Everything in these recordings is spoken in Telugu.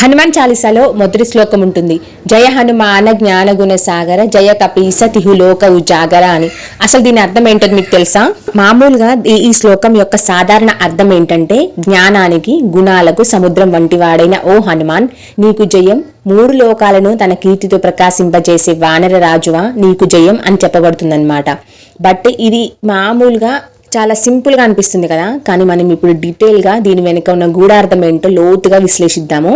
హనుమాన్ చాలీసాలో మొదటి శ్లోకం ఉంటుంది, జయ హనుమాన జ్ఞానగుణ సాగర జయ కపీస తిహులోక ఉజాగర అని. అసలు దీని అర్థం ఏంటో మీకు తెలుసా? మామూలుగా ఈ శ్లోకం యొక్క సాధారణ అర్థం ఏంటంటే, జ్ఞానానికి గుణాలకు సముద్రం వంటి వాడైన ఓ హనుమాన్, నీకు జయం, మూడు లోకాలను తన కీర్తితో ప్రకాశింపజేసే వానర రాజువా నీకు జయం అని చెప్పబడుతుందన్నమాట. బట్ ఇది మామూలుగా చాలా సింపుల్గా అనిపిస్తుంది కదా, కానీ మనం ఇప్పుడు డీటెయిల్గా దీని వెనుక ఉన్న గూఢార్థం ఏంటో లోతుగా విశ్లేషిద్దాము.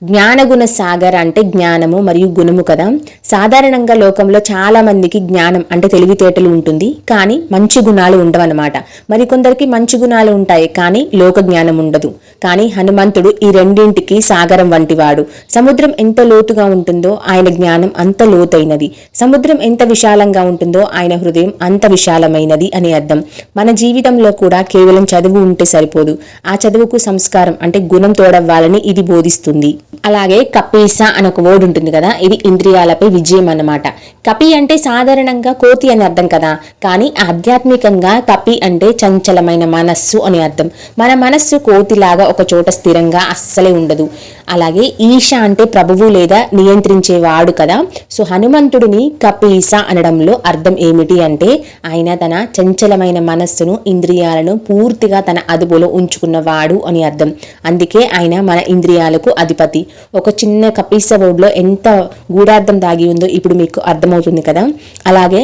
జ్ఞానగుణ సాగర్ అంటే జ్ఞానము మరియు గుణము కదా. సాధారణంగా లోకంలో చాలా మందికి జ్ఞానం అంటే తెలివితేటలు ఉంటుంది, కానీ మంచి గుణాలు ఉండవన్నమాట. మరికొందరికి మంచి గుణాలు ఉంటాయి, కానీ లోక జ్ఞానం ఉండదు. కానీ హనుమంతుడు ఈ రెండింటికి సాగరం వంటివాడు. సముద్రం ఎంత లోతుగా ఉంటుందో ఆయన జ్ఞానం అంత లోతైనది. సముద్రం ఎంత విశాలంగా ఉంటుందో ఆయన హృదయం అంత విశాలమైనది అని అర్థం. మన జీవితంలో కూడా కేవలం చదువు ఉంటే సరిపోదు, ఆ చదువుకు సంస్కారం అంటే గుణం తోడవ్వాలని ఇది బోధిస్తుంది. అలాగే కపీస అని ఒక వర్డ్ ఉంటుంది కదా, ఇది ఇంద్రియాలపై విజయం అన్నమాట. కపి అంటే సాధారణంగా కోతి అని అర్థం కదా, కానీ ఆధ్యాత్మికంగా కపి అంటే చంచలమైన మనస్సు అని అర్థం. మన మనస్సు కోతిలాగా ఒక చోట స్థిరంగా అస్సలే ఉండదు. అలాగే ఈశ అంటే ప్రభువు లేదా నియంత్రించేవాడు కదా. సో హనుమంతుడిని కపీస అనడంలో అర్థం ఏమిటి అంటే, ఆయన తన చంచలమైన మనస్సును, ఇంద్రియాలను పూర్తిగా తన అదుపులో ఉంచుకున్నవాడు అని అర్థం. అందుకే ఆయన మన ఇంద్రియాలకు అధిపతి. ఒక చిన్న కపీస వర్డ్లో ఎంత గూఢార్థం దాగి ఉందో ఇప్పుడు మీకు అర్థమవుతుంది కదా. అలాగే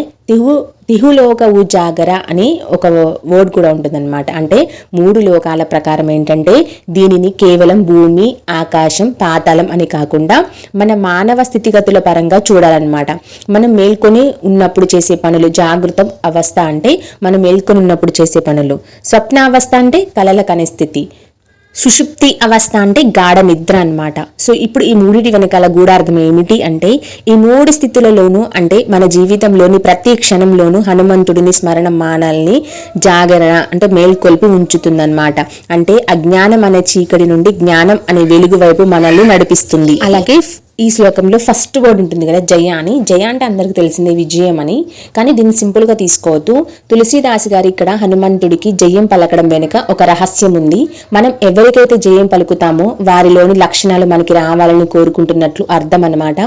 తిహులోక ఉజాగర అని ఒక వర్డ్ కూడా ఉంటుందన్నమాట. అంటే మూడు లోకాల ప్రకారం ఏంటంటే, దీనిని కేవలం భూమి, ఆకాశం, పాతాళం అని కాకుండా మన మానవ స్థితిగతుల పరంగా చూడాలన్నమాట. మనం మేల్కొని ఉన్నప్పుడు చేసే పనులు జాగృత అవస్థ అంటే మనం మేల్కొని ఉన్నప్పుడు చేసే పనులు, స్వప్నావస్థ అంటే కలల కనే స్థితి, సుషుప్తి అవస్థ అంటే గాఢ నిద్ర అన్నమాట. సో ఇప్పుడు ఈ మూడిటి వెనకాల గూఢార్థం ఏమిటి అంటే, ఈ మూడు స్థితులలోనూ అంటే మన జీవితంలోని ప్రతి క్షణంలోనూ హనుమంతుడిని స్మరణ మానాల్ని జాగరణ అంటే మేల్కొల్పి ఉంచుతుందన్నమాట. అంటే అజ్ఞానం అనే చీకటి నుండి జ్ఞానం అనే వెలుగు వైపు మనల్ని నడిపిస్తుంది. అలాగే ఈ శ్లోకంలో ఫస్ట్ వర్డ్ ఉంటుంది కదా, జయ అని. జయ అంటే అందరికి తెలిసిందే విజయం అని, కానీ దీన్ని సింపుల్గా తీసుకోవద్దు. తులసీదాస్ గారు ఇక్కడ హనుమంతుడికి జయం పలకడం వెనుక ఒక రహస్యం ఉంది. మనం ఎవరికైతే జయం పలుకుతామో వారిలోని లక్షణాలు మనకి రావాలని కోరుకుంటున్నట్లు అర్థం అన్నమాట.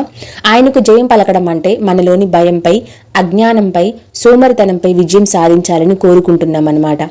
ఆయనకు జయం పలకడం అంటే మనలోని భయంపై, అజ్ఞానంపై, సోమరితనంపై విజయం సాధించాలని కోరుకుంటున్నాం అన్నమాట.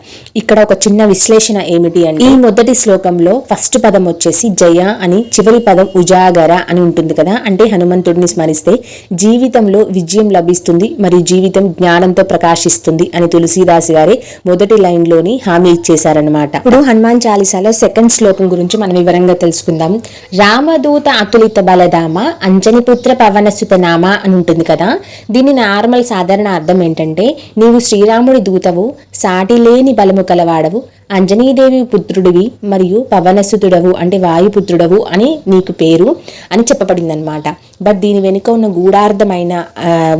ఇక్కడ ఒక చిన్న విశ్లేషణ ఏమిటి అంటే, ఈ మొదటి శ్లోకంలో ఫస్ట్ పదం వచ్చేసి జయ అని, చివరి పదం ఉజాగర అని ఉంటుంది కదా. అంటే హనుమంతుడిని స్మరిస్తే జీవితంలో విజయం లభిస్తుంది మరియు జీవితం జ్ఞానంతో ప్రకాశిస్తుంది అని తులసీదాస్ గారి మొదటి లైన్ లోని హామీ ఇచ్చేశారనమాట. ఇప్పుడు హనుమాన్ చాలీసాలో సెకండ్ శ్లోకం గురించి మనం వివరంగా తెలుసుకుందాం. రామదూత అతులిత బలధామ అంజనిపుత్ర పవనసుత నామ అని ఉంటుంది కదా. దీని నార్మల్ సాధారణ అర్థం ఏంటంటే, నీవు శ్రీరాముడి దూతవు, సాటి లేని బలము కలవాడవు, అంజనీదేవి పుత్రుడివి మరియు పవనసుతుడవు అంటే వాయుపుత్రుడవు అని నీకు పేరు అని చెప్పబడింది అనమాట. బట్ దీని వెనుక ఉన్న గూఢార్థమైన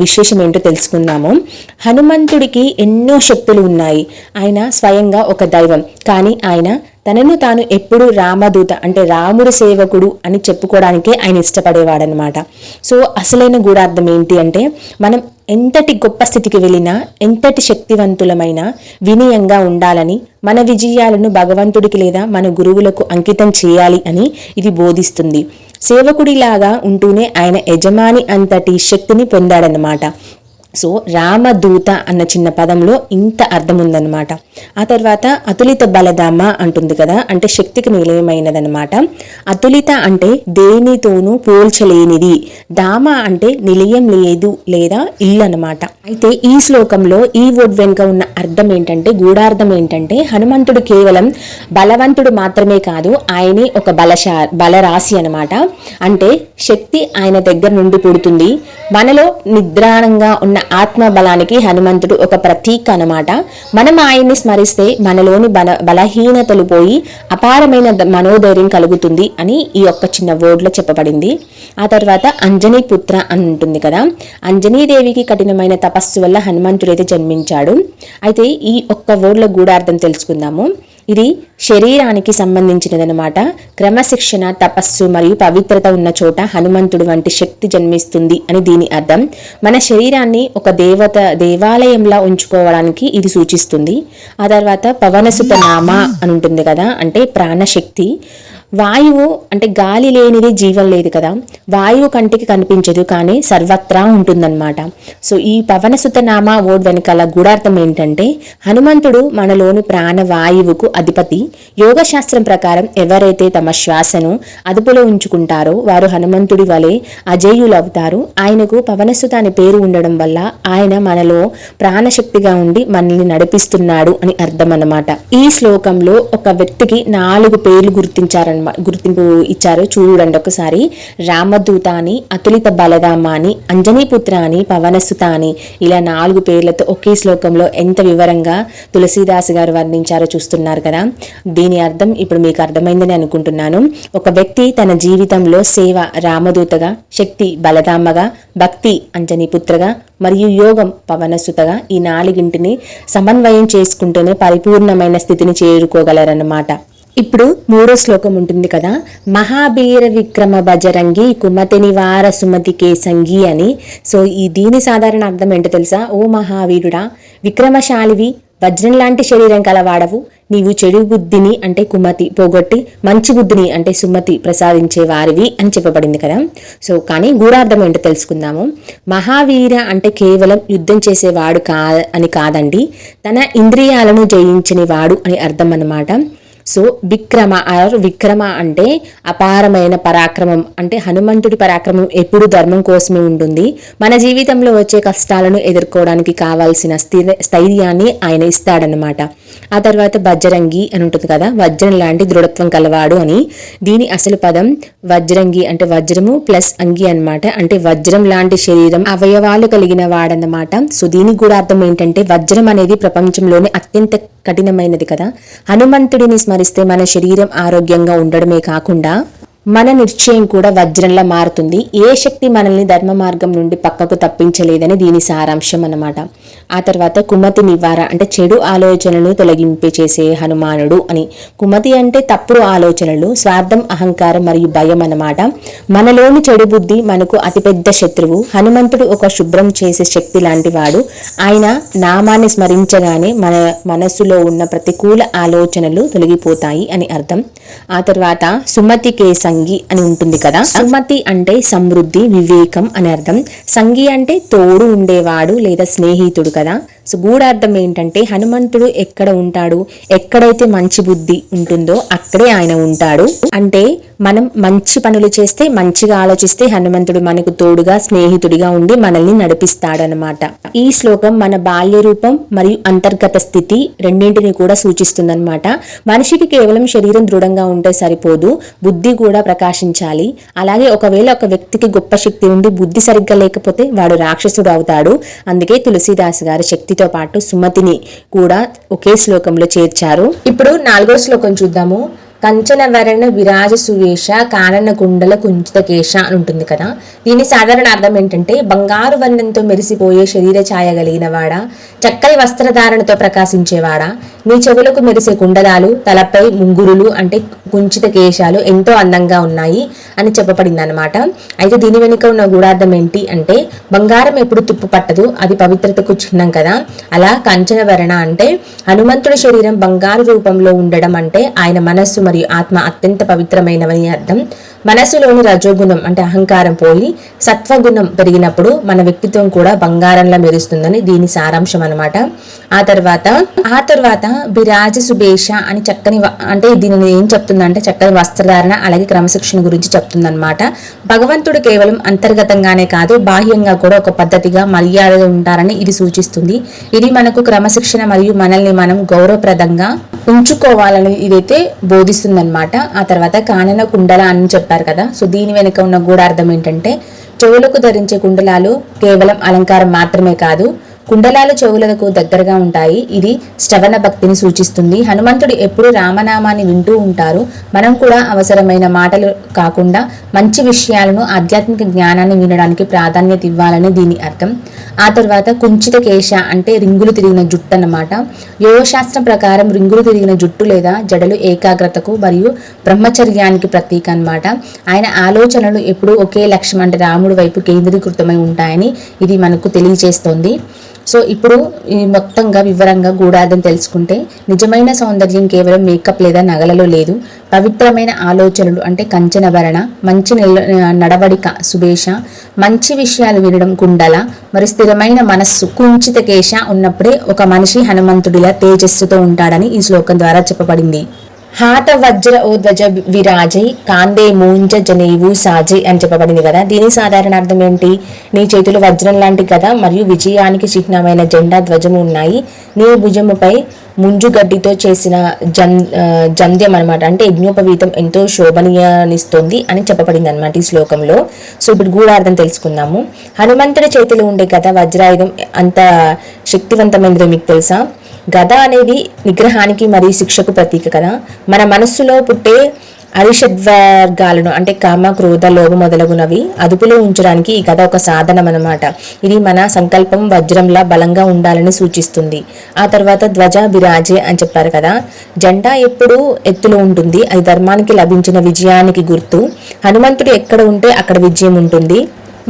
విశేషం ఏంటో తెలుసుకుందాము. హనుమంతుడికి ఎన్నో శక్తులు ఉన్నాయి. ఆయన స్వయంగా ఒక దైవం, కానీ ఆయన తనను తాను ఎప్పుడు రామదూత అంటే రాముడి సేవకుడు అని చెప్పుకోవడానికే ఆయన ఇష్టపడేవాడనమాట. సో అసలైన గూఢార్థం ఏంటి అంటే, మనం ఎంతటి గొప్ప స్థితికి వెళ్ళినా, ఎంతటి శక్తివంతులమైనా వినయంగా ఉండాలని, మన విజయాలను భగవంతుడికి లేదా మన గురువులకు అంకితం చేయాలి అని ఇది బోధిస్తుంది. సేవకుడిలాగా ఉంటూనే ఆయన యజమాని అంతటి శక్తిని పొందాడనమాట. సో రామదూత అన్న చిన్న పదంలో ఇంత అర్థం ఉందన్నమాట. ఆ తర్వాత అతులిత బలధామ అంటుంది కదా, అంటే శక్తికి నిలయమైనదనమాట. అతులిత అంటే దేనితోనూ పోల్చలేనిది, ధామ అంటే నిలయం లేదు లేదా ఇల్లు అనమాట. అయితే ఈ శ్లోకంలో ఈ వర్డ్ వెనుక ఉన్న అర్థం ఏంటంటే, గూఢార్థం ఏంటంటే, హనుమంతుడు కేవలం బలవంతుడు మాత్రమే కాదు, ఆయనే ఒక బలరాశి అనమాట. అంటే శక్తి ఆయన దగ్గర నుండి పుడుతుంది. మనలో నిద్రాణంగా ఉన్న ఆత్మ బలానికి హనుమంతుడు ఒక ప్రతీక అనమాట. మనం ఆయన్ని స్మరిస్తే మనలోని బలహీనతలు పోయి అపారమైన మనోధైర్యం కలుగుతుంది అని ఈ ఒక్క చిన్న వర్డ్ లో చెప్పబడింది. ఆ తర్వాత అంజనీ పుత్ర అని ఉంటుంది కదా. అంజనీదేవికి కఠినమైన తపస్సు వల్ల హనుమంతుడైతే జన్మించాడు. అయితే ఈ ఒక్క వర్డ్ లో గూఢార్థం తెలుసుకుందాము. ఇది శరీరానికి సంబంధించినదనమాట. క్రమశిక్షణ, తపస్సు మరియు పవిత్రత ఉన్న చోట హనుమంతుడు వంటి శక్తి జన్మిస్తుంది అని దీని అర్థం. మన శరీరాన్ని ఒక దేవాలయంలా ఉంచుకోవడానికి ఇది సూచిస్తుంది. ఆ తర్వాత పవనసుత నామ అని ఉంటుంది కదా, అంటే ప్రాణశక్తి. వాయువు అంటే గాలి లేనిది జీవం లేదు కదా. వాయువు కంటికి కనిపించదు కానీ సర్వత్రా ఉంటుందన్నమాట. సో ఈ పవనసుత నామ ఓడ్ వెనకాల గూఢార్థం ఏంటంటే హనుమంతుడు మనలోని ప్రాణవాయువుకు అధిపతి. యోగ శాస్త్రం ప్రకారం ఎవరైతే తమ శ్వాసను అదుపులో ఉంచుకుంటారో వారు హనుమంతుడి వలె అజేయులవుతారు. ఆయనకు పవనసుత అనే పేరు ఉండడం వల్ల ఆయన మనలో ప్రాణశక్తిగా ఉండి మనల్ని నడిపిస్తున్నాడు అని అర్థం అన్నమాట. ఈ శ్లోకంలో ఒక వ్యక్తికి 4 పేర్లు గుర్తింపు ఇచ్చారు. చూడండి ఒకసారి. రామదూత అని, అతులిత బలదామ అని, అంజనీపుత్ర అని, పవనసుత అని, ఇలా 4 పేర్లతో ఒకే శ్లోకంలో ఎంత వివరంగా తులసీదాస్ గారు వర్ణించారో చూస్తున్నారు కదా. దీని అర్థం ఇప్పుడు మీకు అర్థమైందని అనుకుంటున్నాను. ఒక వ్యక్తి తన జీవితంలో సేవ రామదూతగా, శక్తి బలదామగా, భక్తి అంజనీపుత్రగా మరియు యోగం పవనసుతగా ఈ 4ంటిని సమన్వయం చేసుకుంటూనే పరిపూర్ణమైన స్థితిని చేరుకోగలరన్నమాట. ఇప్పుడు 3వ శ్లోకం ఉంటుంది కదా. మహాబీర విక్రమ బజరంగి కుమతి నివార సుమతి కేసంగి అని. సో దీని సాధారణ అర్థం ఏంటో తెలుసా? ఓ మహావీరుడా, విక్రమశాలివి, వజ్రం లాంటి శరీరం కలవాడవు, నీవు చెడు బుద్ధిని అంటే కుమతి పోగొట్టి మంచి బుద్ధిని అంటే సుమతి ప్రసాదించే వారివి అని చెప్పబడింది కదా. సో కానీ గూఢార్థం ఏంటో తెలుసుకుందాము. మహావీర అంటే కేవలం యుద్ధం చేసేవాడు అని కాదండి, తన ఇంద్రియాలను జయించని వాడు అని అర్థం అన్నమాట. సో విక్రమ అంటే అపారమైన పరాక్రమం. అంటే హనుమంతుడి పరాక్రమం ఎప్పుడు ధర్మం కోసమే ఉంటుంది. మన జీవితంలో వచ్చే కష్టాలను ఎదుర్కోవడానికి కావాల్సిన స్థైర్యాన్ని ఆయన ఇస్తాడనమాట. ఆ తర్వాత బజరంగి అని ఉంటుంది కదా, వజ్రం లాంటి దృఢత్వం కలవాడు అని. దీని అసలు పదం వజ్రంగి అంటే వజ్రము ప్లస్ అంగి అనమాట. అంటే వజ్రం లాంటి శరీరం, అవయవాలు కలిగిన వాడన్నమాట. సో దీనికి కూడా అర్థం ఏంటంటే వజ్రం అనేది ప్రపంచంలోనే అత్యంత కఠినమైనది కదా. హనుమంతుడిని స్మరిస్తే మన శరీరం ఆరోగ్యంగా ఉండడమే కాకుండా మన నిశ్చయం కూడా వజ్రంలా మారుతుంది. ఏ శక్తి మనల్ని ధర్మ మార్గం నుండి పక్కకు తప్పించలేదని దీని సారాంశం అన్నమాట. ఆ తర్వాత కుమతి నివార అంటే చెడు ఆలోచనలను తొలగింపే చేసే హనుమానుడు అని. కుమతి అంటే తప్పుడు ఆలోచనలు, స్వార్థం, అహంకారం మరియు భయం అన్నమాట. మనలోని చెడు బుద్ధి మనకు అతిపెద్ద శత్రువు. హనుమంతుడు ఒక శుభ్రం చేసే శక్తి లాంటి వాడు. ఆయన నామాన్ని స్మరించగానే మన మనస్సులో ఉన్న ప్రతికూల ఆలోచనలు తొలగిపోతాయి అని అర్థం. ఆ తర్వాత సుమతి కేసంగి అని ఉంటుంది కదా. సుమతి అంటే సమృద్ధి, వివేకం అని అర్థం. సంగి అంటే తోడు ఉండేవాడు లేదా స్నేహితుడు కదా. సో గూఢార్థం ఏంటంటే హనుమంతుడు ఎక్కడ ఉంటాడు, ఎక్కడైతే మంచి బుద్ధి ఉంటుందో అక్కడే ఆయన ఉంటాడు. అంటే మనం మంచి పనులు చేస్తే, మంచిగా ఆలోచిస్తే హనుమంతుడు మనకు తోడుగా స్నేహితుడిగా ఉండి మనల్ని నడిపిస్తాడనమాట. ఈ శ్లోకం మన బాల్య రూపం మరియు అంతర్గత స్థితి రెండింటిని కూడా సూచిస్తుందన్నమాట. మనిషికి కేవలం శరీరం దృఢంగా ఉంటే సరిపోదు, బుద్ధి కూడా ప్రకాశించాలి. అలాగే ఒకవేళ ఒక వ్యక్తికి గొప్ప శక్తి ఉండి బుద్ధి సరిగ్గా లేకపోతే వాడు రాక్షసుడు అవుతాడు. అందుకే తులసీదాస్ గారి శక్తితో పాటు సుమతిని కూడా ఒకే శ్లోకంలో చేర్చారు. ఇప్పుడు 4వ శ్లోకం చూద్దాము. కంచన వరణ విరాజ సువేష కానన కుండల కుంచిత కేశ అని ఉంటుంది కదా. దీని సాధారణ అర్థం ఏంటంటే బంగారు వర్ణంతో మెరిసిపోయే శరీర ఛాయ కలిగిన వాడా, చక్కని వస్త్రధారణతో ప్రకాశించేవాడా, నీ చెవులకు మెరిసే కుండలాలు, తలపై ముంగురులు అంటే కుంచిత కేశాలు ఎంతో అందంగా ఉన్నాయి అని చెప్పబడింది అనమాట. అయితే దీని వెనుక ఉన్న గూఢార్థం ఏంటి అంటే బంగారం ఎప్పుడు తుప్పు పట్టదు, అది పవిత్రతకు చిహ్నం కదా. అలా కంచన వరణ అంటే హనుమంతుడి శరీరం బంగారు రూపంలో ఉండడం అంటే ఆయన మనస్సు మరియు ఆత్మ అత్యంత పవిత్రమైనవని అర్థం. మనస్సులోని రజోగుణం అంటే అహంకారం పోయి సత్వగుణం పెరిగినప్పుడు మన వ్యక్తిత్వం కూడా బంగారంలా మెరుస్తుందని దీని సారాంశం అనమాట. ఆ తర్వాత బిరాజ సుబేష అని చక్కని అంటే దీనిని ఏం చెప్తుందంటే చక్కని వస్త్రధారణ అలాగే క్రమశిక్షణ గురించి చెప్తుందన్నమాట. భగవంతుడు కేవలం అంతర్గతంగానే కాదు బాహ్యంగా కూడా ఒక పద్ధతిగా మర్యాదగా ఉంటారని ఇది సూచిస్తుంది. ఇది మనకు క్రమశిక్షణ మరియు మనల్ని మనం గౌరవప్రదంగా ఉంచుకోవాలని ఇదైతే బోధిస్తుందన్నమాట. ఆ తర్వాత కానన కుండల అని చెప్పారు కదా. సో దీని వెనుక ఉన్న గూఢార్థం ఏంటంటే చెవులకు ధరించే కుండలాలు కేవలం అలంకారం మాత్రమే కాదు, కుండలాలు చెవులకు దగ్గరగా ఉంటాయి. ఇది శ్రవణ భక్తిని సూచిస్తుంది. హనుమంతుడు ఎప్పుడు రామనామాన్ని వింటూ ఉంటారు. మనం కూడా అవసరమైన మాటలు కాకుండా మంచి విషయాలను, ఆధ్యాత్మిక జ్ఞానాన్ని వినడానికి ప్రాధాన్యత ఇవ్వాలని దీని అర్థం. ఆ తర్వాత కుంచిత కేశ అంటే రింగులు తిరిగిన జుట్టు అన్నమాట. యోగశాస్త్రం ప్రకారం రింగులు తిరిగిన జుట్టు లేదా జడలు ఏకాగ్రతకు మరియు బ్రహ్మచర్యానికి ప్రతీక అన్నమాట. ఆయన ఆలోచనలు ఎప్పుడూ ఒకే లక్ష్యం అంటే రాముడి వైపు కేంద్రీకృతమై ఉంటాయని ఇది మనకు తెలియజేస్తోంది. సో ఇప్పుడు ఈ మొత్తంగా వివరంగా గూఢార్థం తెలుసుకుంటే, నిజమైన సౌందర్యం కేవలం మేకప్ లేదా నగలలో లేదు. పవిత్రమైన ఆలోచనలు అంటే కంచనభరణ, మంచి నడవడిక సుభేష, మంచి విషయాలు వినడం కుండల, మరి స్థిరమైన మనస్సు కుంచిత కేశ ఉన్నప్పుడే ఒక మనిషి హనుమంతుడిలా తేజస్సుతో ఉంటాడని ఈ శ్లోకం ద్వారా చెప్పబడింది. హాత వజ్ర ఓ ధ్వజ విరాజై కాందే మూంజ జనేవు సాజై అని చెప్పబడింది కదా. దీని సాధారణ అర్థం ఏంటి? నీ చేతులు వజ్రం లాంటి కదా, మరియు విజయానికి చిహ్నమైన జెండా ధ్వజము ఉన్నాయి. నీ భుజముపై ముంజుగడ్డితో చేసిన జంధ్యం అనమాట, అంటే యజ్ఞోపవీతం ఎంతో శోభనీయాన్నిస్తుంది అని చెప్పబడింది అనమాట ఈ శ్లోకంలో. సో ఇప్పుడు గూఢార్థం తెలుసుకుందాము. హనుమంతుడి చేతిలో ఉండే గద వజ్రాయుధం అంత శక్తివంతమైనదో మీకు తెలుసా? గద అనేది నిగ్రహానికి మరియు శిక్షకు ప్రతీక కదా. మన మనస్సులో పుట్టే అరిషడ్వర్గాలను అంటే కామ, క్రోధ, లోభ మొదలగునవి అదుపులో ఉంచడానికి ఈ గద ఒక సాధనం అన్నమాట. ఇది మన సంకల్పం వజ్రంలా బలంగా ఉండాలని సూచిస్తుంది. ఆ తర్వాత ధ్వజ విరాజే అని చెప్పారు కదా. జెండా ఎప్పుడూ ఎత్తులో ఉంటుంది. అది ధర్మానికి లభించిన విజయానికి గుర్తు. హనుమంతుడు ఎక్కడ ఉంటే అక్కడ విజయం ఉంటుంది.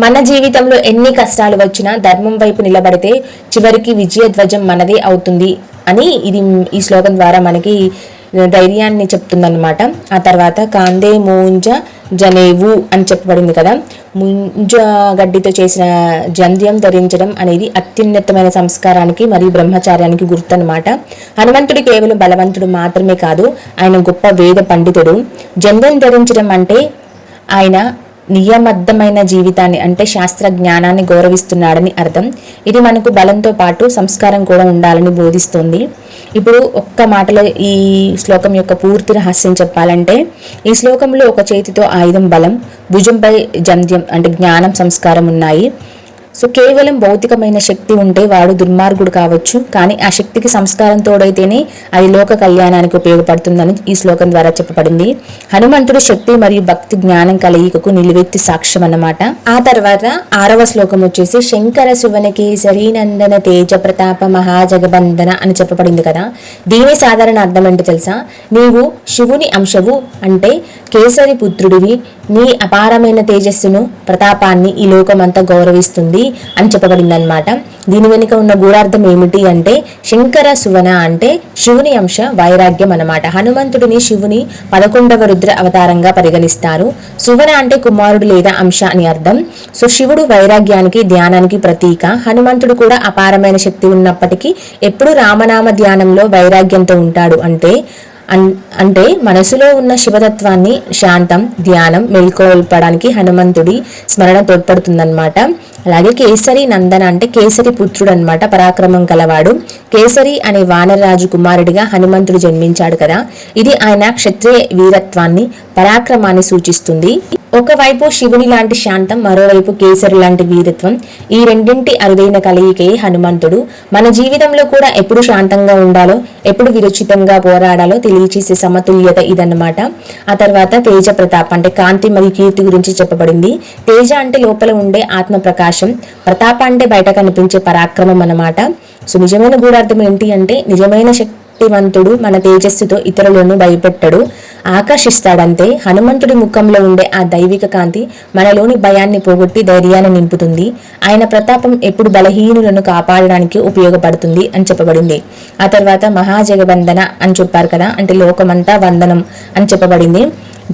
మన జీవితంలో ఎన్ని కష్టాలు వచ్చినా ధర్మం వైపు నిలబడితే చివరికి విజయ ధ్వజం మనదే అవుతుంది అని ఈ శ్లోకం ద్వారా మనకి ధైర్యాన్ని చెప్తుందన్నమాట. ఆ తర్వాత కాందే మూంజ జనేవు అని చెప్పబడింది కదా. ముంజ గడ్డితో చేసిన జంధ్యం ధరించడం అనేది అత్యున్నతమైన సంస్కారానికి మరియు బ్రహ్మచార్యానికి గుర్తు అనమాట. హనుమంతుడు కేవలం బలవంతుడు మాత్రమే కాదు, ఆయన గొప్ప వేద పండితుడు. జంధ్యం ధరించడం అంటే ఆయన నియమబద్ధమైన జీవితాన్ని అంటే శాస్త్ర జ్ఞానాన్ని గౌరవిస్తున్నాడని అర్థం. ఇది మనకు బలంతో పాటు సంస్కారం కూడా ఉండాలని బోధిస్తుంది. ఇప్పుడు ఒక్క మాటలో ఈ శ్లోకం యొక్క పూర్తి రహస్యం చెప్పాలంటే, ఈ శ్లోకంలో ఒక చేతితో ఆయుధం బలం, భుజంపై జంధ్యం అంటే జ్ఞానం, సంస్కారం ఉన్నాయి. సో కేవలం భౌతికమైన శక్తి ఉంటే వాడు దుర్మార్గుడు కావచ్చు, కానీ ఆ శక్తికి సంస్కారం తోడైతేనే అది లోక కళ్యాణానికి ఉపయోగపడుతుందని ఈ శ్లోకం ద్వారా చెప్పబడింది. హనుమంతుడు శక్తి మరియు భక్తి జ్ఞానం కలయికకు నిలువెత్తి సాక్ష్యం అన్నమాట. ఆ తర్వాత 6వ శ్లోకం వచ్చేసి శంకర సువనకి నందన తేజ ప్రతాప మహాజగబంధన అని చెప్పబడింది కదా. దీని సాధారణ అర్థం ఏంటో తెలుసా? నీవు శివుని అంశవు అంటే కేసరి పుత్రుడివి. నీ అపారమైన తేజస్సును, ప్రతాపాన్ని ఈ లోకమంతా గౌరవిస్తుంది అని చెప్పబడింది అనమాట. దీని వెనుక ఉన్న గూఢార్థం ఏమిటి అంటే, శంకర సువన అంటే శివుని అంశ, వైరాగ్యం అన్నమాట. హనుమంతుడిని శివుని 11వ రుద్ర అవతారంగా పరిగణిస్తారు. సువన అంటే కుమారుడు లేదా అంశ అని అర్థం. సో శివుడు వైరాగ్యానికి, ధ్యానానికి ప్రతీక. హనుమంతుడు కూడా అపారమైన శక్తి ఉన్నప్పటికీ ఎప్పుడు రామనామ ధ్యానంలో వైరాగ్యంతో ఉంటాడు. అంటే మనసులో ఉన్న శివతత్వాన్ని శాంతం, ధ్యానం మేల్కొల్పడానికి హనుమంతుడి స్మరణ తోడ్పడుతుందన్నమాట. అలాగే కేసరి నందన అంటే కేసరి పుత్రుడు అనమాట, పరాక్రమం కలవాడు. కేసరి అనే వానరాజు కుమారుడిగా హనుమంతుడు జన్మించాడు కదా. ఇది ఆయన క్షత్రియ వీరత్వాన్ని, పరాక్రమాన్ని సూచిస్తుంది. ఒకవైపు శివుని లాంటి శాంతం, మరోవైపు కేసరి లాంటి వీరత్వం. ఈ రెండింటి అరుదైన కలయికే హనుమంతుడు. మన జీవితంలో కూడా ఎప్పుడు శాంతంగా ఉండాలో, ఎప్పుడు విరుచితంగా పోరాడాలో తెలియచేసే సమతుల్యత ఇదన్నమాట. ఆ తర్వాత తేజ ప్రతాప్ అంటే కాంతి మరియు కీర్తి గురించి చెప్పబడింది. తేజ అంటే లోపల ఉండే ఆత్మ ప్రకాశం, ప్రతాప అంటే బయట కనిపించే పరాక్రమం అన్నమాట. సో నిజమైన గూఢార్థం ఏంటి అంటే, నిజమైన శక్తివంతుడు మన తేజస్సుతో ఇతరులను భయపెట్టడు, ఆకర్షిస్తాడంతే. హనుమంతుడి ముఖంలో ఉండే ఆ దైవిక కాంతి మనలోని భయాన్ని పోగొట్టి ధైర్యాన్ని నింపుతుంది. ఆయన ప్రతాపం ఎప్పుడు బలహీనులను కాపాడడానికి ఉపయోగపడుతుంది అని చెప్పబడింది. ఆ తర్వాత మహాజగబంధన అని చెప్పారు కదా, అంటే లోకమంతా వందనం అని చెప్పబడింది.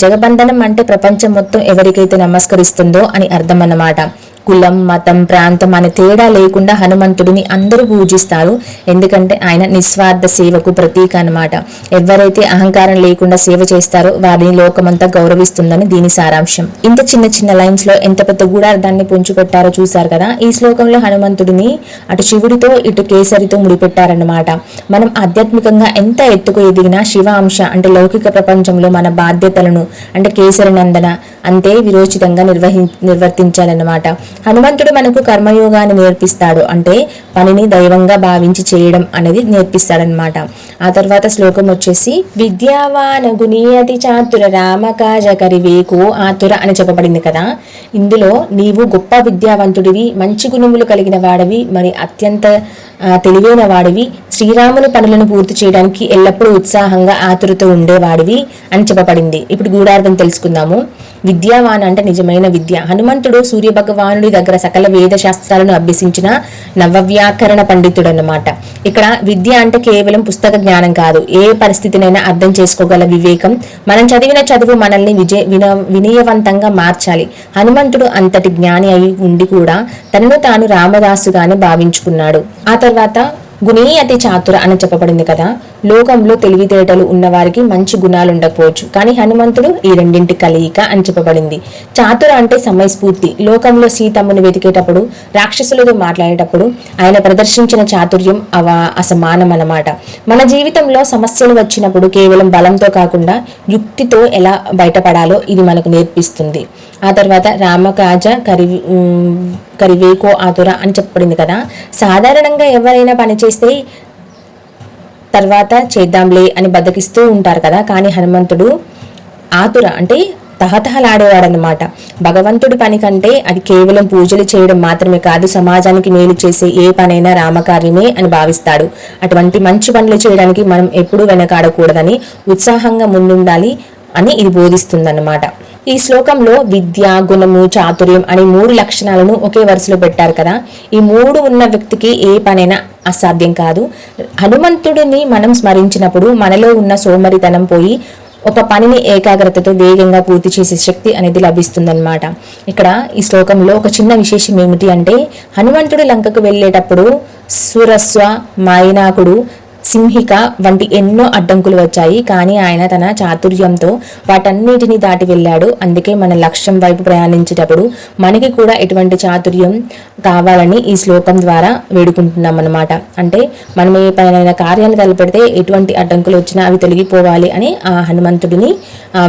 జగబంధనం అంటే ప్రపంచం మొత్తం ఎవరికైతే నమస్కరిస్తుందో అని అర్థం అన్నమాట. కులం, మతం, ప్రాంతం అనే తేడా లేకుండా హనుమంతుడిని అందరూ పూజిస్తారు. ఎందుకంటే ఆయన నిస్వార్థ సేవకు ప్రతీక అన్నమాట. ఎవరైతే అహంకారం లేకుండా సేవ చేస్తారో వారిని లోకమంతా గౌరవిస్తుందని దీని సారాంశం. ఇంత చిన్న చిన్న లైన్స్ లో ఎంత పెద్ద గూఢార్థాన్ని పొంచుపెట్టారో చూసారు కదా. ఈ శ్లోకంలో హనుమంతుడిని అటు శివుడితో ఇటు కేసరితో ముడిపెట్టారన్నమాట. మనం ఆధ్యాత్మికంగా ఎంత ఎత్తుకు ఎదిగినా శివ అంశ అంటే లౌకిక ప్రపంచంలో మన బాధ్యతలను అంటే కేసరి నందన అంతే విరోచితంగా నిర్వర్తించాలన్నమాట. హనుమంతుడు మనకు కర్మయోగాన్ని నేర్పిస్తాడు, అంటే పనిని దైవంగా భావించి చేయడం అనేది నేర్పిస్తాడనమాట. ఆ తర్వాత శ్లోకం వచ్చేసి విద్యావాన గుణీయతి చాతుర రామకాజ కరివేకు ఆతుర అని చెప్పబడింది కదా. ఇందులో నీవు గొప్ప విద్యావంతుడివి, మంచి గుణములు కలిగిన వాడివి, మరి అత్యంత తెలివైన వాడివి, శ్రీరాముని పనులను పూర్తి చేయడానికి ఎల్లప్పుడూ ఉత్సాహంగా ఆతురతో ఉండేవాడివి అని చెప్పబడింది. ఇప్పుడు గూఢార్థం తెలుసుకుందాము. విద్యావాన్ అంటే నిజమైన విద్య. హనుమంతుడు సూర్య భగవానుడి దగ్గర సకల వేద శాస్త్రాలను అభ్యసించిన నవవ్యాకరణ పండితుడు అన్నమాట. ఇక్కడ విద్య అంటే కేవలం పుస్తక జ్ఞానం కాదు, ఏ పరిస్థితినైనా అర్థం చేసుకోగల వివేకం. మనం చదివిన చదువు మనల్ని వినయవంతంగా మార్చాలి. హనుమంతుడు అంతటి జ్ఞాని అయి ఉండి కూడా తనను తాను రామదాసుగానే భావించుకున్నాడు. ఆ తర్వాత గుణీ అతి చాతుర అని చెప్పబడింది కదా. లోకంలో తెలివితేటలు ఉన్నవారికి మంచి గుణాలు ఉండకపోవచ్చు, కానీ హనుమంతుడు ఈ రెండింటి కలయిక అని చెప్పబడింది. చాతుర అంటే సమయస్ఫూర్తి. లోకంలో సీతమ్మను వెతికేటప్పుడు, రాక్షసులతో మాట్లాడేటప్పుడు ఆయన ప్రదర్శించిన చాతుర్యం అసమానం అన్నమాట. మన జీవితంలో సమస్యలు వచ్చినప్పుడు కేవలం బలంతో కాకుండా యుక్తితో ఎలా బయటపడాలో ఇది మనకు నేర్పిస్తుంది. ఆ తర్వాత రామకాజ కరివేకో ఆతుర అని చెప్పబడింది కదా. సాధారణంగా ఎవరైనా పనిచేస్తే తర్వాత చేద్దాంలే అని బద్దకిస్తూ ఉంటారు కదా, కానీ హనుమంతుడు ఆతుర అంటే తహతహలాడేవాడనమాట. భగవంతుడి పని కంటే అది కేవలం పూజలు చేయడం మాత్రమే కాదు, సమాజానికి మేలు చేసే ఏ పనైనా రామకార్యమే అని భావిస్తాడు. అటువంటి మంచి పనులు చేయడానికి మనం ఎప్పుడూ వెనకాడకూడదని, ఉత్సాహంగా ముందుండాలి అని ఇది బోధిస్తుందన్నమాట. ఈ శ్లోకంలో విద్య, గుణము, చాతుర్యం అనే 3 లక్షణాలను ఒకే వరుసలో పెట్టారు కదా. ఈ 3 ఉన్న వ్యక్తికి ఏ పనైనా అసాధ్యం కాదు. హనుమంతుడిని మనం స్మరించినప్పుడు మనలో ఉన్న సోమరితనం పోయి ఒక పనిని ఏకాగ్రతతో వేగంగా పూర్తి చేసే శక్తి అనేది లభిస్తుందన్నమాట. ఇక్కడ ఈ శ్లోకంలో ఒక చిన్న విశేషం ఏమిటి అంటే, హనుమంతుడు లంకకు వెళ్ళేటప్పుడు సురస్వ, మైనాకుడు, సింహిక వంటి ఎన్నో అడ్డంకులు వచ్చాయి, కానీ ఆయన తన చాతుర్యంతో వాటన్నిటిని దాటి వెళ్ళాడు. అందుకే మన లక్ష్యం వైపు ప్రయాణించేటప్పుడు మనకి కూడా ఎటువంటి చాతుర్యం కావాలని ఈ శ్లోకం ద్వారా వేడుకుంటున్నాం అన్నమాట. అంటే మనం ఏ పైన కార్యాన్ని తలపెడితే ఎటువంటి అడ్డంకులు వచ్చినా అవి తొలగిపోవాలి అని ఆ హనుమంతుడిని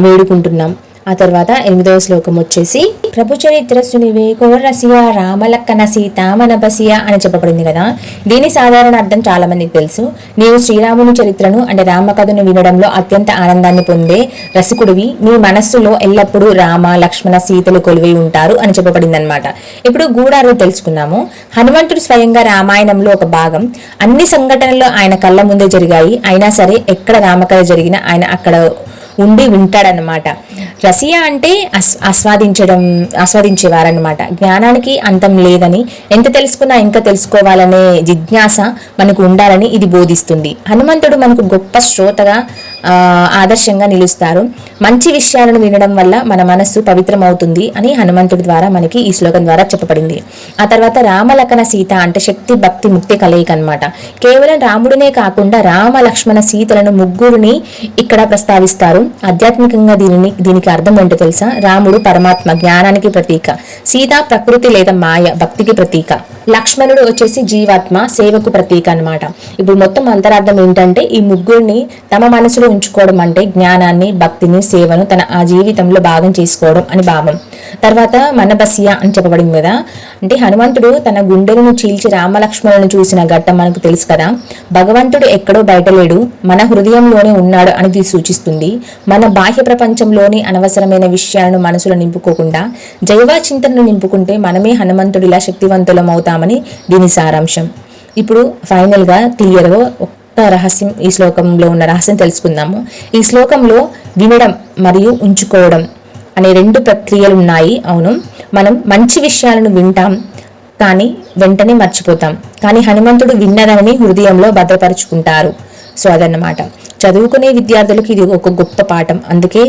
వేడుకుంటున్నాం. ఆ తర్వాత 8వ శ్లోకం వచ్చేసి ప్రభు చరిత్ర సునివే కోరసియా రామలక్కన సీతామన బసియా అని చెప్పబడింది కదా. దీని సాధారణ అర్థం చాలా మందికి తెలుసు. నీవు శ్రీరాముని చరిత్రను అంటే రామకథను వినడంలో అత్యంత ఆనందాన్ని పొందే రసికుడివి. నీ మనస్సులో ఎల్లప్పుడూ రామ, లక్ష్మణ, సీతలు కొలువై ఉంటారు అని చెప్పబడింది అనమాట. ఇప్పుడు గూఢార్థం తెలుసుకున్నాము. హనుమంతుడు స్వయంగా రామాయణంలో ఒక భాగం. అన్ని సంఘటనలు ఆయన కళ్ళ ముందే జరిగాయి, అయినా సరే ఎక్కడ రామకథ జరిగినా ఆయన అక్కడ ఉండి వింటాడనమాట. రసియా అంటే ఆస్వాదించేవారనమాట. జ్ఞానానికి అంతం లేదని, ఎంత తెలుసుకున్నా ఇంకా తెలుసుకోవాలనే జిజ్ఞాస మనకు ఉండాలని ఇది బోధిస్తుంది. హనుమంతుడు మనకు గొప్ప శ్రోతగా ఆదర్శంగా నిలుస్తారు. మంచి విషయాలను వినడం వల్ల మన మనస్సు పవిత్రం అవుతుంది అని హనుమంతుడి ద్వారా మనకి ఈ శ్లోకం ద్వారా చెప్పబడింది. ఆ తర్వాత రామలఖన సీత అంటే శక్తి, భక్తి, ముక్తి కలయిక అనమాట. కేవలం రాముడినే కాకుండా రామ, లక్ష్మణ, సీతలను ముగ్గురిని ఇక్కడ ప్రస్తావిస్తారు. ఆధ్యాత్మికంగా దీనికి అర్థం ఏంటో తెలుసా? రాముడు పరమాత్మ, జ్ఞానానికి ప్రతీక. సీత ప్రకృతి లేదా మాయ, భక్తికి ప్రతీక. లక్ష్మణుడు వచ్చేసి జీవాత్మ, సేవకు ప్రతీక అనమాట. ఇప్పుడు మొత్తం అంతరార్థం ఏంటంటే, ఈ ముగ్గురిని తమ మనసులో ఉంచుకోవడం అంటే జ్ఞానాన్ని, భక్తిని, సేవను తన ఆ జీవితంలో భాగం చేసుకోవడం అని భావం. తర్వాత మనబసియా అని చెప్పబడింది కదా. అంటే హనుమంతుడు తన గుండెలను చీల్చి రామలక్ష్మణులను చూసిన ఘట్టం మనకు తెలుసు కదా. భగవంతుడు ఎక్కడో బయట లేడు, మన హృదయంలోనే ఉన్నాడు అని ఇది సూచిస్తుంది. మన బాహ్య ప్రపంచంలోని అనవసరమైన విషయాలను మనసులో నింపుకోకుండా జైవ చింతనను నింపుకుంటే మనమే హనుమంతుడిలా శక్తివంతులం అవుతామని దీని సారాంశం. ఇప్పుడు ఫైనల్గా క్లియర్గా ఒక్క రహస్యం, ఈ శ్లోకంలో ఉన్న రహస్యం తెలుసుకుందాము. ఈ శ్లోకంలో వినడం మరియు ఉంచుకోవడం అనే 2 ప్రక్రియలు ఉన్నాయి. అవును, మనం మంచి విషయాలను వింటాం కానీ వెంటనే మర్చిపోతాం, కానీ హనుమంతుడు విన్నదాన్ని హృదయంలో భద్రపరుచుకుంటారు. సో అదన్నమాట. చదువుకునే విద్యార్థులకు ఇది ఒక గొప్ప పాఠం. అందుకే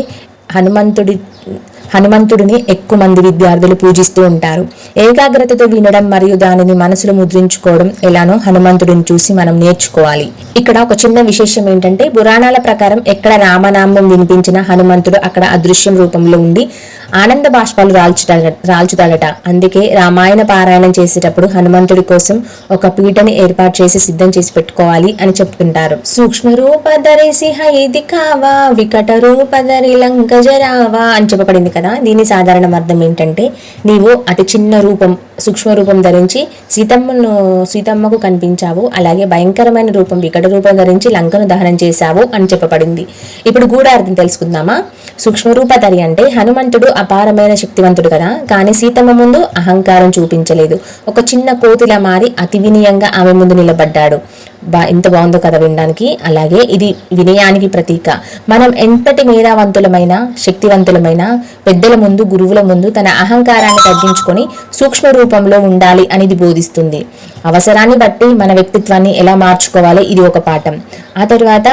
హనుమంతుడిని ఎక్కువ మంది విద్యార్థులు పూజిస్తూ ఉంటారు. ఏకాగ్రతతో వినడం మరియు దానిని మనసులో ముద్రించుకోవడం ఎలానో హనుమంతుడిని చూసి మనం నేర్చుకోవాలి. ఇక్కడ ఒక చిన్న విశేషం ఏంటంటే, పురాణాల ప్రకారం ఎక్కడ రామనామం వినిపించిన హనుమంతుడు అక్కడ అదృశ్యం రూపంలో ఉండి ఆనంద బాష్పాలు రాల్చుతాడట. అందుకే రామాయణ పారాయణం చేసేటప్పుడు హనుమంతుడి కోసం ఒక పీటని ఏర్పాటు చేసి సిద్ధం చేసి పెట్టుకోవాలి అని చెప్తుంటారు. సూక్ష్మ రూపధరి సిహైది కావా, వికట రూపధరి లంకజరావా అని చెప్పబడింది కదా. దీని సాధారణ అర్థం ఏంటంటే, నీవు అతి చిన్న రూపం, సూక్ష్మ రూపం ధరించి సీతమ్మకు కనిపించావు, అలాగే భయంకరమైన రూపం, వికట రూపం ధరించి లంకను దహనం చేశావు అని చెప్పబడింది. ఇప్పుడు గూఢార్థం తెలుసుకుందామా. సూక్ష్మరూపధరి అంటే హనుమంతుడు అపారమైన శక్తివంతుడు కదా, కానీ సీతమ్మ ముందు అహంకారం చూపించలేదు. ఒక చిన్న కోతిలా మారి అతి వినయంగా ఆమె ముందు నిలబడ్డాడు. ఎంత బాగుందో కదా వినడానికి. అలాగే ఇది వినయానికి ప్రతీక. మనం ఎంతటి మేధావంతులమైన శక్తివంతులమైన పెద్దల ముందు గురువుల ముందు తన అహంకారాన్ని తగ్గించుకొని సూక్ష్మ రూపంలో ఉండాలి అనేది బోధిస్తుంది. అవసరాన్ని బట్టి మన వ్యక్తిత్వాన్ని ఎలా మార్చుకోవాలో ఇది ఒక పాఠం. ఆ తర్వాత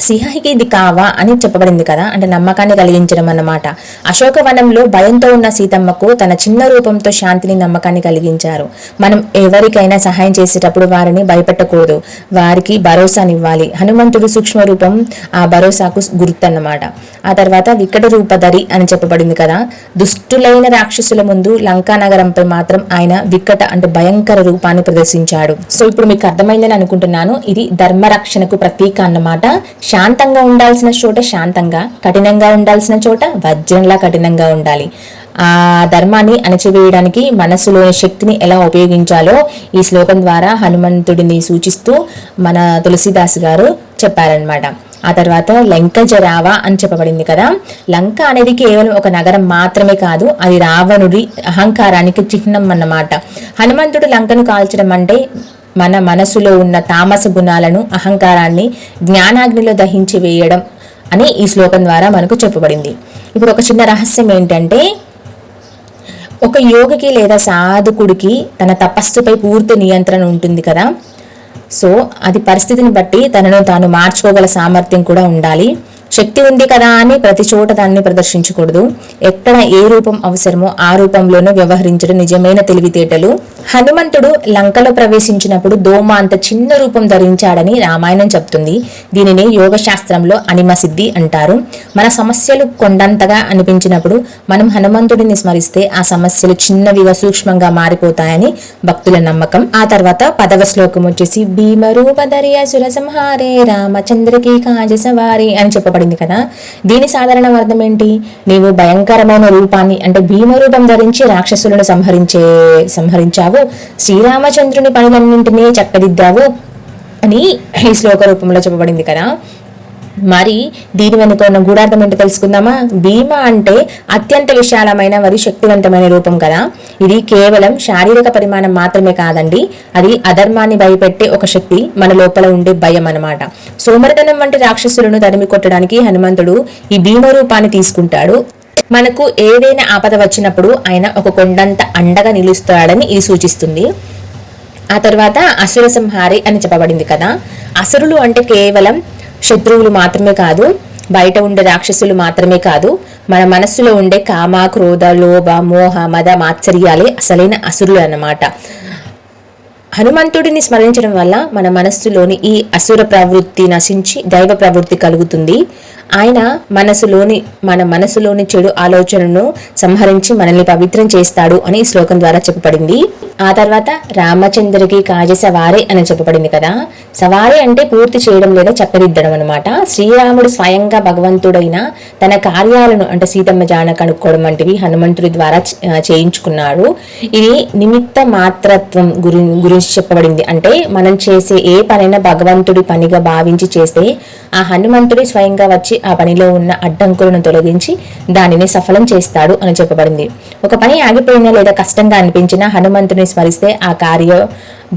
సింహానికి ఇది కావా అని చెప్పబడింది కదా, అంటే నమ్మకాన్ని కలిగించడం అన్నమాట. అశోకవనంలో భయంతో ఉన్న సీతమ్మకు తన చిన్న రూపంతో శాంతిని నమ్మకాన్ని కలిగించారు. మనం ఎవరికైనా సహాయం చేసేటప్పుడు వారిని భయపెట్టకూడదు, వారికి భరోసానివ్వాలి. హనుమంతుడు సూక్ష్మ రూపం ఆ భరోసాకు గుర్తు అన్నమాట. ఆ తర్వాత వికట రూపధరి అని చెప్పబడింది కదా, దుష్టులైన రాక్షసుల ముందు లంకా నగరంపై మాత్రం ఆయన వికట అంటే భయంకర రూపాన్ని ప్రదర్శించాడు. సో ఇప్పుడు మీకు అర్థమైందని అనుకుంటున్నాను. ఇది ధర్మరక్షణకు ప్రతీక అన్నమాట. శాంతంగా ఉండాల్సిన చోట శాంతంగా, కఠినంగా ఉండాల్సిన చోట వజ్రంలా కఠినంగా ఉండాలి. ఆ ధర్మాన్ని అణచివేయడానికి మనసులోని శక్తిని ఎలా ఉపయోగించాలో ఈ శ్లోకం ద్వారా హనుమంతుడిని సూచిస్తూ మన తులసీదాస్ గారు చెప్పారనమాట. ఆ తర్వాత లంక జరావా అని చెప్పబడింది కదా. లంక అనేది కేవలం ఒక నగరం మాత్రమే కాదు, అది రావణుడి అహంకారానికి చిహ్నం అన్నమాట. హనుమంతుడు లంకను కాల్చడం అంటే మన మనసులో ఉన్న తామస గుణాలను, అహంకారాన్ని జ్ఞానాగ్నిలో దహించి వేయడం అని ఈ శ్లోకం ద్వారా మనకు చెప్పబడింది. ఇప్పుడు ఒక చిన్న రహస్యం ఏంటంటే, ఒక యోగికి లేదా సాధకుడికి తన తపస్సుపై పూర్తి నియంత్రణ ఉంటుంది కదా. సో అది పరిస్థితిని బట్టి తనను తాను మార్చుకోగల సామర్థ్యం కూడా ఉండాలి. శక్తి ఉంది కదా అని ప్రతి చోట దాన్ని ప్రదర్శించకూడదు. ఎక్కడ ఏ రూపం అవసరమో ఆ రూపంలోనే వ్యవహరించడం నిజమైన తెలివితేటలు. హనుమంతుడు లంకలో ప్రవేశించినప్పుడు దోమ అంత చిన్న రూపం ధరించాడని రామాయణం చెప్తుంది. దీనిని యోగ శాస్త్రంలో అనిమ సిద్ధి అంటారు. మన సమస్యలు కొండంతగా అనిపించినప్పుడు మనం హనుమంతుడిని స్మరిస్తే ఆ సమస్యలు చిన్నవిగా సూక్ష్మంగా మారిపోతాయని భక్తుల నమ్మకం. ఆ తర్వాత 10వ శ్లోకం వచ్చేసి భీమరూపధరి అసుర సంహారే రామచంద్రకి కాజ సవారి అని చెప్పబడింది కదా. దీని సాధారణ అర్థం ఏంటి? నీవు భయంకరమైన రూపాన్ని అంటే భీమరూపం ధరించి రాక్షసులను సంహరించావు, శ్రీరామచంద్రుని పనులన్నింటినీ చక్కదిద్దావు అని ఈ శ్లోక రూపంలో చెప్పబడింది కదా. మరి దీని వెనుక ఉన్న గూఢార్థం ఏంటో తెలుసుకుందామా. భీమ అంటే అత్యంత విశాలమైన మరియు శక్తివంతమైన రూపం కదా. ఇది కేవలం శారీరక పరిమాణం మాత్రమే కాదండి, అది అధర్మాన్ని భయపెట్టే ఒక శక్తి, మన లోపల ఉండే భయం అన్నమాట. సోమరితనం వంటి రాక్షసులను తరిమి కొట్టడానికి హనుమంతుడు ఈ భీమ రూపాన్ని తీసుకుంటాడు. మనకు ఏదైనా ఆపద వచ్చినప్పుడు ఆయన ఒక కొండంత అండగా నిలుస్తాడని ఇది సూచిస్తుంది. ఆ తర్వాత అసుర సంహారి అని చెప్పబడింది కదా. అసురులు అంటే కేవలం శత్రువులు మాత్రమే కాదు, బయట ఉండే రాక్షసులు మాత్రమే కాదు, మన మనస్సులో ఉండే కామ, క్రోధ, లోభ, మోహ, మద, మాత్సర్యాలే అసలైన అసురులు అన్నమాట. హనుమంతుడిని స్మరించడం వల్ల మన మనస్సులోని ఈ అసుర ప్రవృత్తి నశించి దైవ ప్రవృత్తి కలుగుతుంది. ఆయన మన మనసులోని చెడు ఆలోచనను సంహరించి మనల్ని పవిత్రం చేస్తాడు అని ఈ శ్లోకం ద్వారా చెప్పబడింది. ఆ తర్వాత రామచంద్రకి కాజ సవారే అని చెప్పబడింది కదా. సవారే అంటే పూర్తి చేయడం లేదా చక్కదిద్దడం అనమాట. శ్రీరాముడు స్వయంగా భగవంతుడైన తన కార్యాలను అంటే సీతమ్మ జాన కనుక్కోవడం వంటివి హనుమంతుడి ద్వారా చేయించుకున్నాడు. ఇది నిమిత్త మాత్రత్వం గురించి చెప్పబడింది. అంటే మనం చేసే ఏ పనైనా భగవంతుడి పనిగా భావించి చేస్తే ఆ హనుమంతుడి స్వయంగా వచ్చి ఆ పనిలో ఉన్న అడ్డంకులను తొలగించి దానిని సఫలం చేస్తాడు అని చెప్పబడింది. ఒక పని ఆగిపోయినా లేదా కష్టంగా అనిపించినా హనుమంతుని స్మరిస్తే ఆ కార్య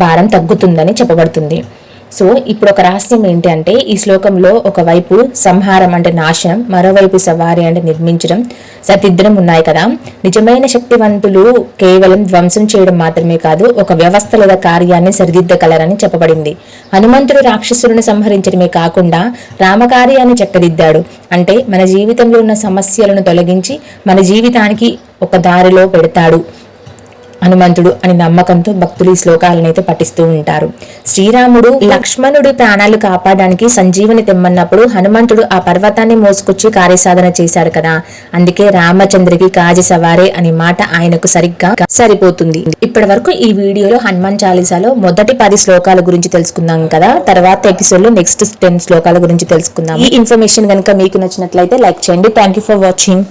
భారం తగ్గుతుందని చెప్పబడుతుంది. సో ఇప్పుడు ఒక రహస్యం ఏంటి అంటే, ఈ శ్లోకంలో ఒకవైపు సంహారం అంటే నాశనం, మరోవైపు సవారి అంటే నిర్మించడం, సతిద్దడం ఉన్నాయి కదా. నిజమైన శక్తివంతులు కేవలం ధ్వంసం చేయడం మాత్రమే కాదు, ఒక వ్యవస్థ లేదా కార్యాన్ని సరిదిద్దగలరని చెప్పబడింది. హనుమంతుడు రాక్షసులను సంహరించడమే కాకుండా రామకార్యాన్ని చక్కదిద్దాడు. అంటే మన జీవితంలో ఉన్న సమస్యలను తొలగించి మన జీవితానికి ఒక దారిలో పెడతాడు హనుమంతుడు అని నమ్మకంతో భక్తులు ఈ శ్లోకాలను అయితే పఠిస్తూ ఉంటారు. శ్రీరాముడు లక్ష్మణుడి ప్రాణాలు కాపాడడానికి సంజీవని తెమ్మన్నప్పుడు హనుమంతుడు ఆ పర్వతాన్ని మోసుకొచ్చి కార్యసాధన చేశాడు కదా. అందుకే రామచంద్రకి కాజి సవారే అనే మాట ఆయనకు సరిగ్గా సరిపోతుంది. ఇప్పటి వరకు ఈ వీడియోలో హనుమాన్ చాలీసాలో మొదటి 10 శ్లోకాల గురించి తెలుసుకుందాం కదా. తర్వాత ఎపిసోడ్ లో నెక్స్ట్ 10 శ్లోకాల గురించి తెలుసుకుందాం. ఈ ఇన్ఫర్మేషన్ కనుక మీకు నచ్చినట్లయితే లైక్ చేయండి. Thank you for watching.